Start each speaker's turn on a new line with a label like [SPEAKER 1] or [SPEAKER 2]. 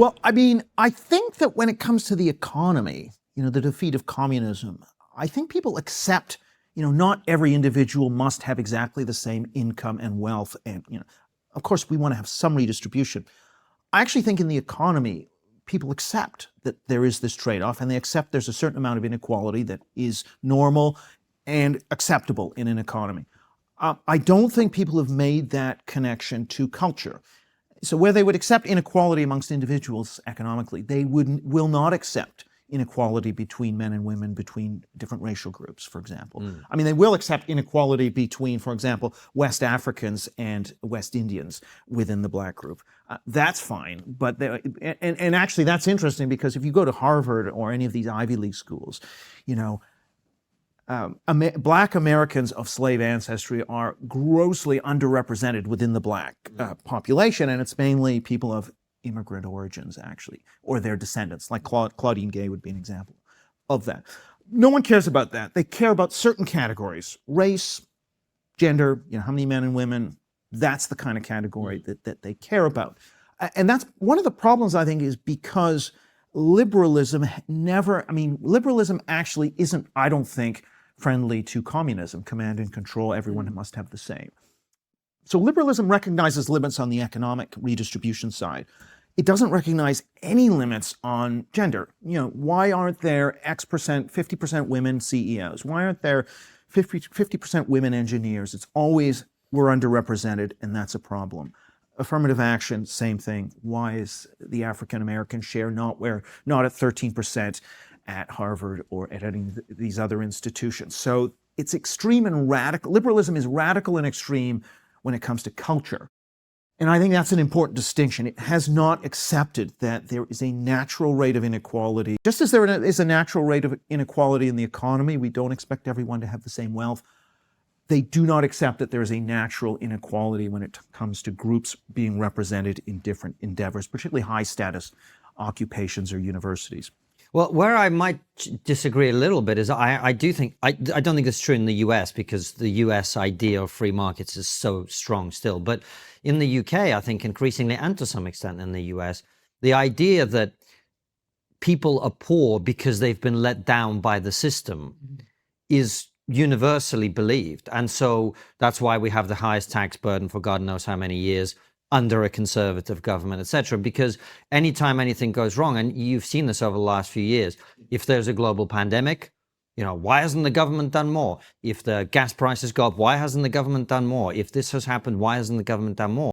[SPEAKER 1] Well, I mean, I think that when it comes to the economy, the defeat of communism, I think people accept, not every individual must have exactly the same income and wealth. And, of course, we want to have some redistribution. I actually think in the economy, people accept that there is this trade-off, and they accept there's a certain amount of inequality that is normal and acceptable in an economy. I don't think people have made that connection to culture. So where they would accept inequality amongst individuals economically, they will not accept inequality between men and women, between different racial groups, for example. I mean, they will accept inequality between, for example, West Africans and West Indians within the black group. That's fine, but and actually that's interesting, because if you go to Harvard or any of these Ivy League schools, Black Americans of slave ancestry are grossly underrepresented within the black population, and it's mainly people of immigrant origins, actually, or their descendants, like Claudine Gay would be an example of that. No one cares about that. They care about certain categories: race, gender, how many men and women. That's the kind of category that they care about. And that's one of the problems, I think, is because liberalism liberalism actually isn't, I don't think, friendly to communism, command and control, everyone must have the same. So liberalism recognizes limits on the economic redistribution side. It doesn't recognize any limits on gender. Why aren't there X%, 50% women CEOs? Why aren't there 50% women engineers? It's always we're underrepresented, and that's a problem. Affirmative action, same thing. Why is the African American share not at 13%? At Harvard or at any of these other institutions? So it's extreme and radical. Liberalism is radical and extreme when it comes to culture. And I think that's an important distinction. It has not accepted that there is a natural rate of inequality. Just as there is a natural rate of inequality in the economy, we don't expect everyone to have the same wealth. They do not accept that there is a natural inequality when it comes to groups being represented in different endeavors, particularly high status occupations or universities.
[SPEAKER 2] Well, where I might disagree a little bit is I don't think it's true in the US, because the US idea of free markets is so strong still. But in the UK, I think increasingly, and to some extent in the US, the idea that people are poor because they've been let down by the system is universally believed. And so that's why we have the highest tax burden for God knows how many years under a conservative government, etc. Because anytime anything goes wrong, and you've seen this over the last few years, if there's a global pandemic, why hasn't the government done more? If the gas prices go up, why hasn't the government done more? If this has happened, why hasn't the government done more?